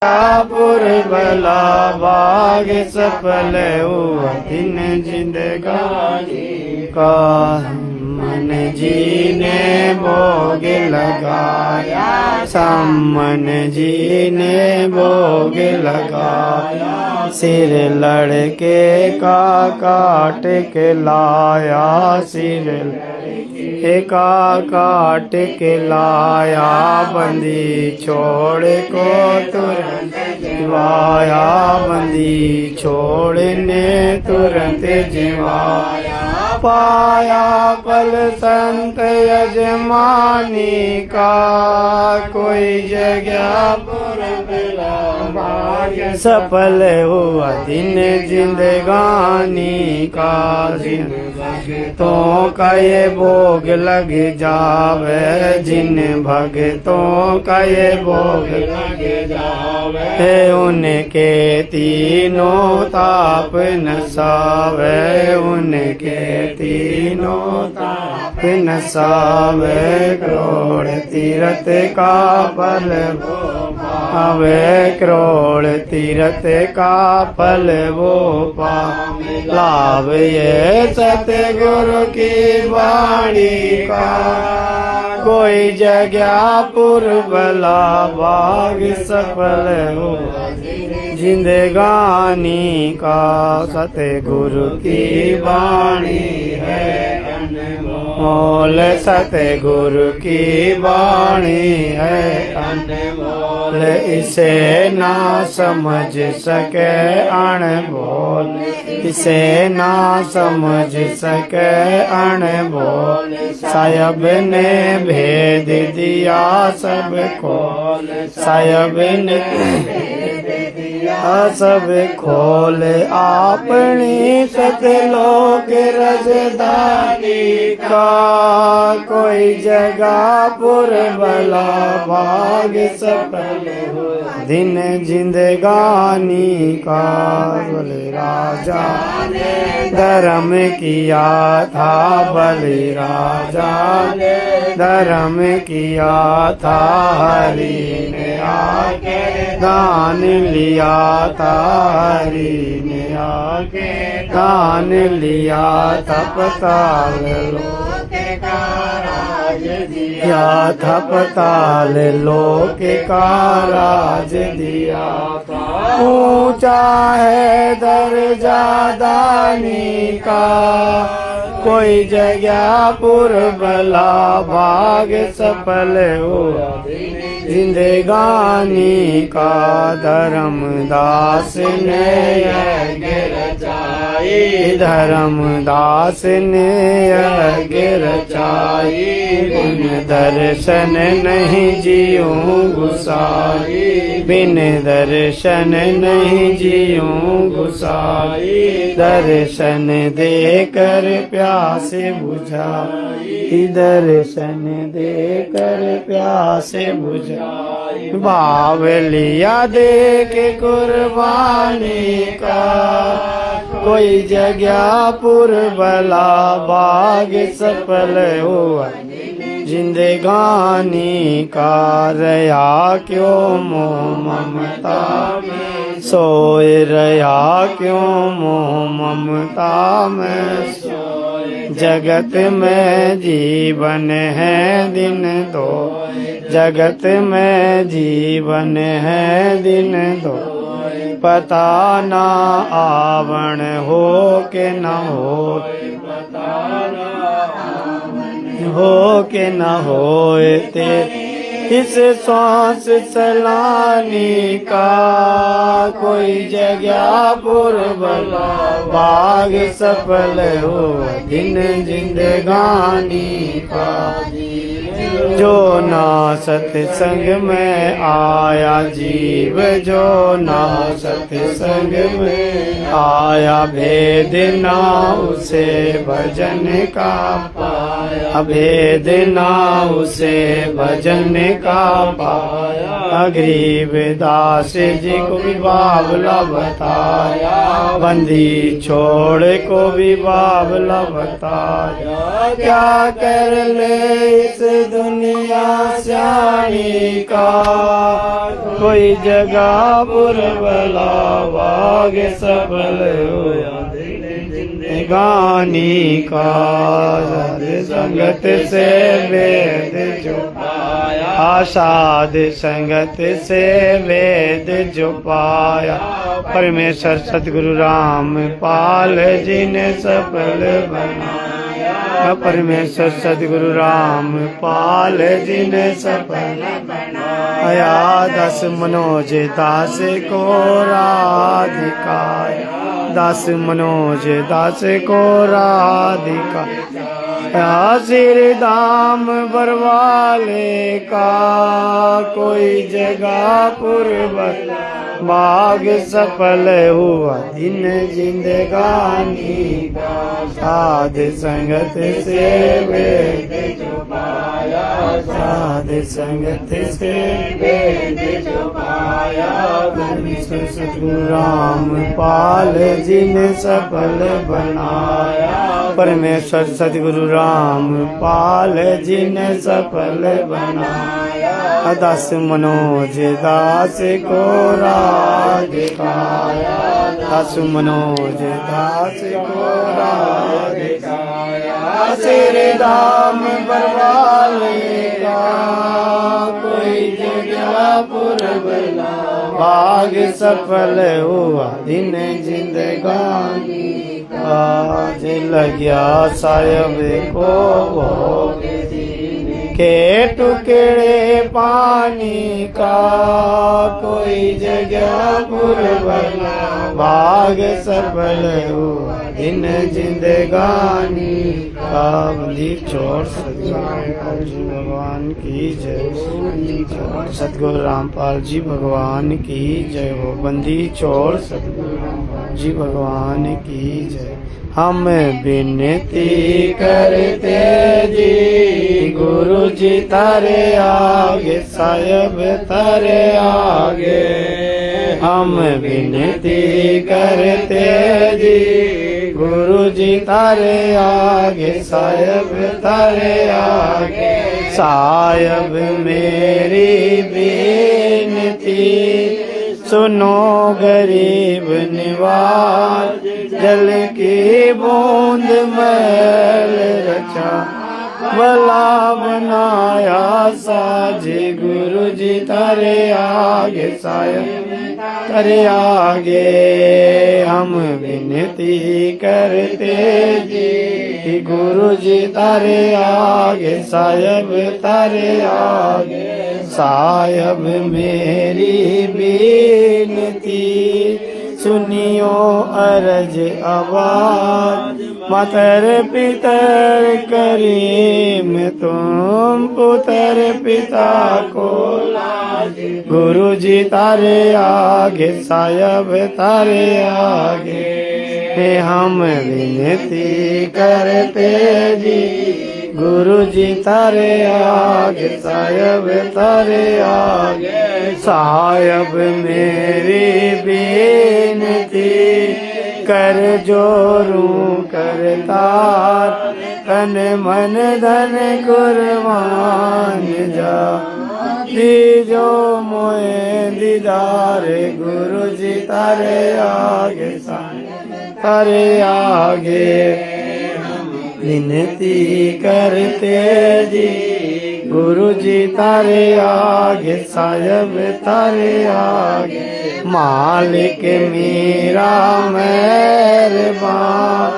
पुरबला बाग सफल हुआ दिन जिंदगानी का। मन जी ने भोग लगाया, सामन जी ने भोग लगाया। सिर लड़के का काट के लाया, सिर का काट के लाया। बंदी छोड़ को तुरंत जिवाया, बंदी छोड़ने तुरंत जिवाया। पाया पल संत यजमानी का, कोई जगह पुरबला भाग्य सफल हुआ दिन जिंदगानी का। भक्तों का ये भोग लग जावे, जिन भक्तों का ये भोग लग जावे। उनके तीनों ताप नसावे, उनके तीनों ताप नसावे। करोड़ तीरथ का फल पावे, करोड़ तीरथ का फल वो पावे। लाभ ये सतगुरु की वाणी का, कोई जगह पुरबला बाग सफल हो जिंदगानी का। सतगुरु की वाणी है अनमोल, सतगुरु की वाणी है अनमोल। इसे ना समझ सके अनमोल, इसे ना समझ सके अनमोल। साहब ने भेद दिया सबको, साहब ने सब खोल अपनी सतलोक रजधानी का। कोई जगह पुरबला भाग सफल दिन जिंदगानी का। बोले राजा ने धर्म किया था, बलि राजा ने धर्म किया था। हरि ने आके दान लिया था, हरि ने आके दान लिया था। पताल लोक का राज दिया था, पताल लोक का राज दिया था। ऊंचा है दर्जा दानी का, कोई जगह पुरबला भाग सफल हुआ जिंदगानी का। धर्मदास ने यज्ञ रचाई, धर्मदास ने यज्ञ रचाई। बिन दर्शन नहीं जीऊं गुसाई, बिन दर्शन नहीं जीऊं गुसाई। दर्शन देकर प्यास बुझाई, दर्शन देकर प्यास बुझाई। भाव लिया दे के कुर्बानी का, कोई जगह पुरबला बाग सफल हुआ जिंदगानी का। रया क्यों मोह ममता में सोए, रया क्यों मोह ममता में सोए। जगत में जीवन है दिन दो, जगत में जीवन है दिन दो। पता ना आवण हो के न हो, हो के न होए ते। इस सांस सलानी का, कोई जगह पुरबला बाग सफल हो दिन जिंदगानी का। जो ना सत्संग में आया जीव, जो ना सत्संग में आया। भेद ना उसे भजन का पाया, भेद ना उसे भजन का पाया। गरीब दास जी को भी बावला बताया, बंदी छोड़ को भी बावला बताया। क्या कर ले इस दुनिया स्यानी का, कोई जगह पुरवला भाग सफल होया गानी का। संगत से वेद जो पाया, साध संगत से वेद जो पाया। परमेश्वर सतगुरु राम पाल जी ने सफल बनाया, परमेश्वर सतगुरु राम पाल जी ने सफल बनाया। दस मनोज दास को राधिकाया, दास मनोज दास को राधिका। श्री धाम बरवाले का, कोई जगह पूर्वत भाग सफल हुआ दिन जिंदगानी का। साध संगत से वेद जो पाया, साध संगत से वेद जो पाया। परमेश्वर सतगुरु राम पाल जी ने सफल बनाया, परमेश्वर सतगुरु राम पाल जी ने सफल बनाया। दस मनोज दास को राधिकाया, दस मनोज दास को राधिकाया। श्री धाम बरवाले का, कोई जगह पुरवला भाग सफल हुआ दिन जिंदगानी। आज लग्या साहब को भोग के टुकड़े पानी का, कोई जगह पुरवला भाग सफल हुआ दिन जिंदगानी का। बंदी छोड़ सतगुरु जी भगवान की जय, सतगुरु रामपाल जी भगवान की जय हो। बंदी छोड़ सतगुरु रामपाल जी भगवान की जय। हम विनती करते जी गुरु जी तारे आगे, साहब तारे आगे। हम विनती करते जी गुरु जी तारे आगे, साहब तारे आगे। साहब मेरी बेनती सुनो गरीब निवाज, जल की बूंद मैल रचा भला बनाया साजे। गुरु जी तारे आगे, साहब तारे आगे। हम विनती करते जी गुरु जी तारे आगे, साहब तारे आगे। साहब मेरी बेनती सुनियो अरज आवाज, मातर पितर करीम तुम पुत्र पिता को लाज। गुरु जी तारे आगे, साहब तारे आगे। हम विनती करते जी गुरु जी तारे आगे, साहब तारे आगे। साहब मेरी बेनती कर जोरूं करतार, तन मन धन कुर्बान जा। दीजो मोए दीदार गुरु जी तारे आगे, तारे आगे। विनती करते जी गुरु जी तारे आगे, साहब तारे आगे। मालिक मेरा मेहरबान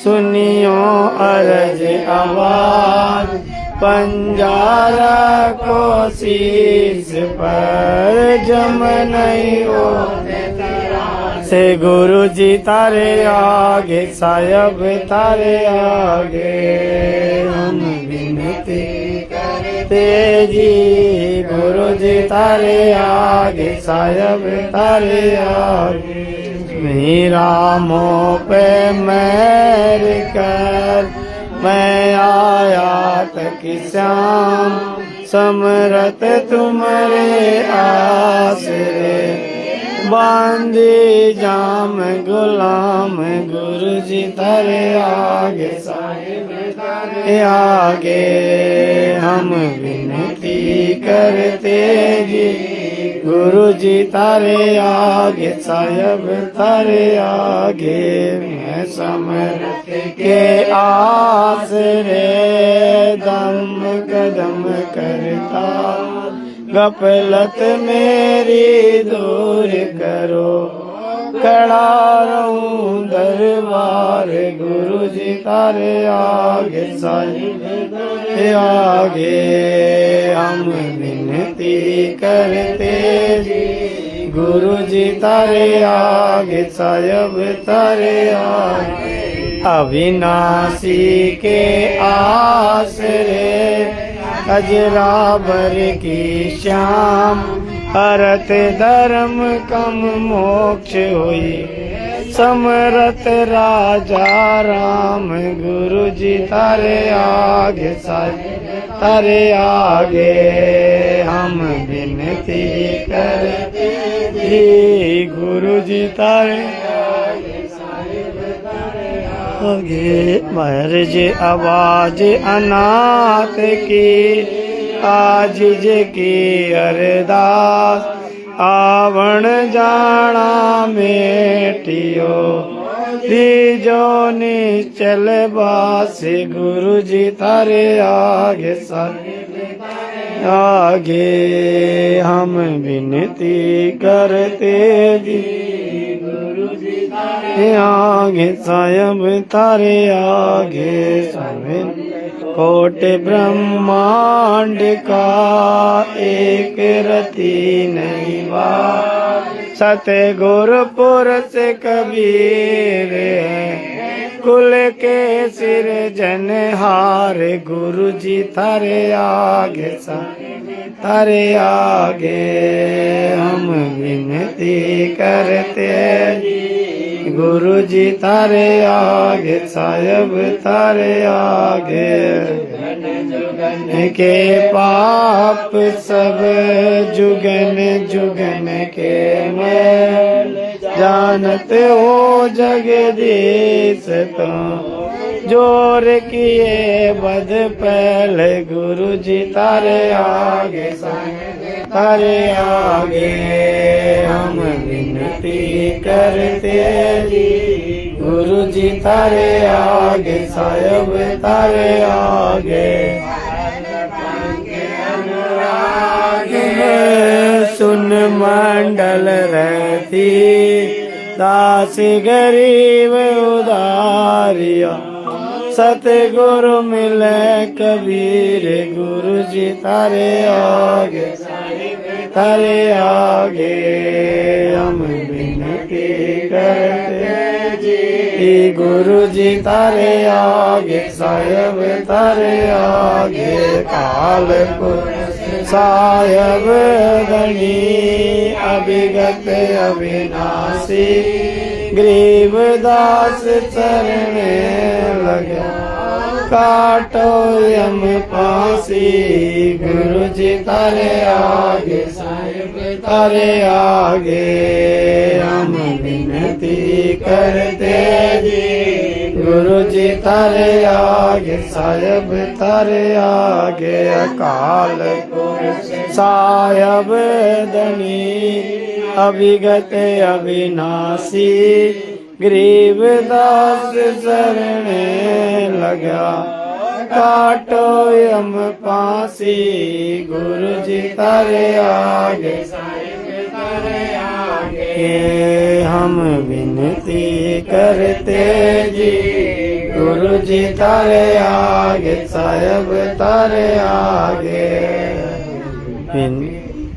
सुनियो अरज आवाज, पंजारा को शीश पर जम नहीं होते से। गुरु जी तारे आगे, साहब तारे आगे। हम विनती करते जी गुरु जी तारे आगे, साहब तारे आगे। मेरा मोह पे मेर कर मैं आया तक श्याम, समरथ तुम्हारे आसरे, बांधी जाम गुलाम गुरु जी तारे आगे, साहिब तारे आगे हम विनती करते जी, गुरु जी तारे आगे, साहिब तारे आगे, मैं समरथ के आसरे दम कदम करता, गफलत मेरी दूर करो, खड़ा रहूं दरबार गुरु जी तारे आगे, साहिब तारे आगे हम विनती करते जी, गुरु जी तारे आगे, साहिब तारे आगे, अविनाशी के आसरे अजराबर की श्याम, हरत धर्म कम मोक्ष हुई, समरथ राजा राम गुरु जी तारे आगे, साहिब तारे आगे हम विनती करते जी, गुरु जी तारे आगे, महर्ज आवाज अनाथ की, आजिज की अरदास, आवण जाना मेटियो, दीजो निश्चल बास गुरु जी तारे आगे, आगे हम विनती करते जी, गुरु जी तारे आगे, साहिब तारे आगे, सभी कोट ब्रह्मांड का एक रति नहीं बात, सतगुरु पुरुष कबीर कुल के सिर जनहार गुरु जी तारे आगे, तारे आगे हम विनती करते जी, गुरु जी तारे आगे, साहिब तारे आगे, के पाप सब जुगन जुगन के मैं, जानत हो जगदीश तो, जोर किए बद पहले गुरु जी तारे आगे, तारे आगे हम विनती करते जी, गुरु जी तारे आगे, साहिब तारे आगे, सुन मंडल रहती, दास गरीब उदारिया, सतगुरु मिले कबीर गुरु जी तारे आगे, तारे आगे हम विनती करते जी, गुरु जी तारे आगे, साहिब तारे आगे, कालपुर साहिब धनी अभिगत अविनाशी, गरीबदास चरण लगा, काटो यम फांसी गुरु जी तारे आगे, साहिब तारे आगे हम विनती करते जी, गुरु जी तारे आगे, साहिब तारे आगे, अकाल पुरख साहिब धनी अभिगत अविनाशी, गरीबदास शरण लगा, काटो यम फांसी गुरु जी तारे आगे, हम विनती करते जी, गुरु जी तारे आगे, साहिब तारे आगे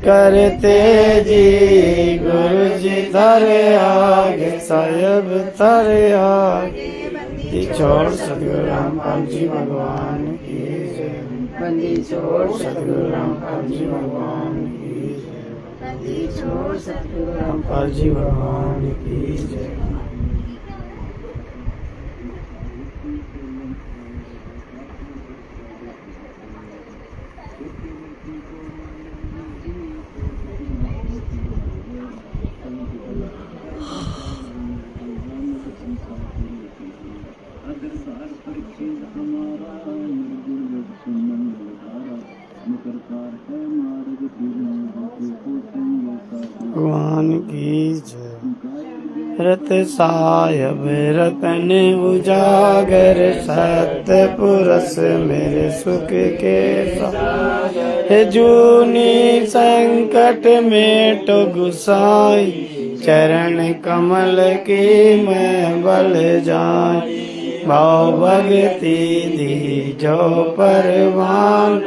करते जी, गुरु जी तारे आगे, साहिब तारे आगे। छोड़ सतगुरु रामपाल जी भगवान की जय। बंदी छोड़ सतगुरु रामपाल जी भगवान की जय। बंदी छोड़ सतगुरु रामपाल जी भगवान की जय। जय। रत साहिब रतन उजागर सत्य पुरस मेरे सुख के सागर। जूनी संकट में तो गुसाई चरण कमल की मैं बल जाई। भाव भगति दी जो परवान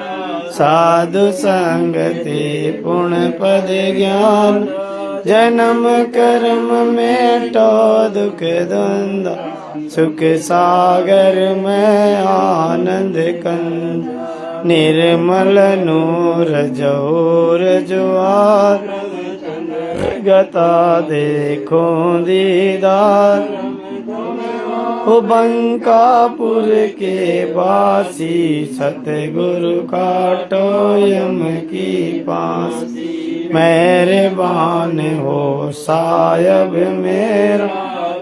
साधु संगति पुण्य पद ज्ञान। जन्म कर्म में तो दुख द्वंद्व सुख सागर में आनंद कंद। निर्मल नूर जोर जुआर गता देखो दीदार। ओ बंकापुर के बासी सतगुरु काटो यम की पासी। मेहरबान हो साहिब मेरा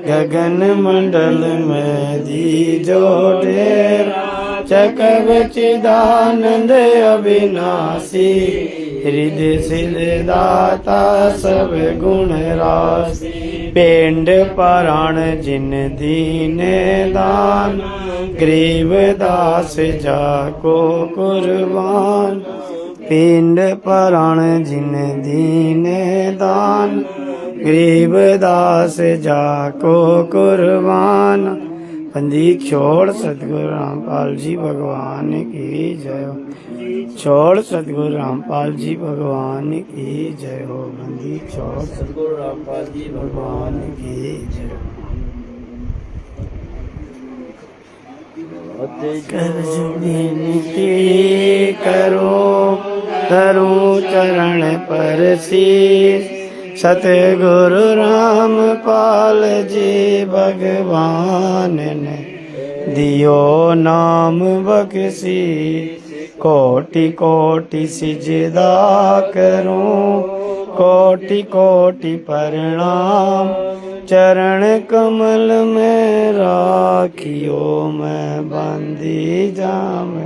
गगन मंडल में दीजो डेरा। चकवचिदानंद अविनाशी हृदय सिद्ध दाता सब गुण राशि। पेंड पारायण जिन दीने दान गरीबदास जाको कुर्बान। पिंड पारायण जिन दीने दान गरीबदास जाको कुर्बान। बंदी छोड़ सतगुरु रामपाल जी भगवान की जय हो। छोड़ सतगुरु रामपाल जी भगवान की जय हो। बंदी छोड़ सतगुरु रामपाल जी भगवान की जय हो। कर्ज विनती करो धरू चरण पर शीस। सतगुरु रामपाल जी भगवान ने दियो नाम बख्शी। कोटि कोटि सिजदा करूं कोटि कोटि प्रणाम। चरण कमल में राखियो मैं बंदी जाम।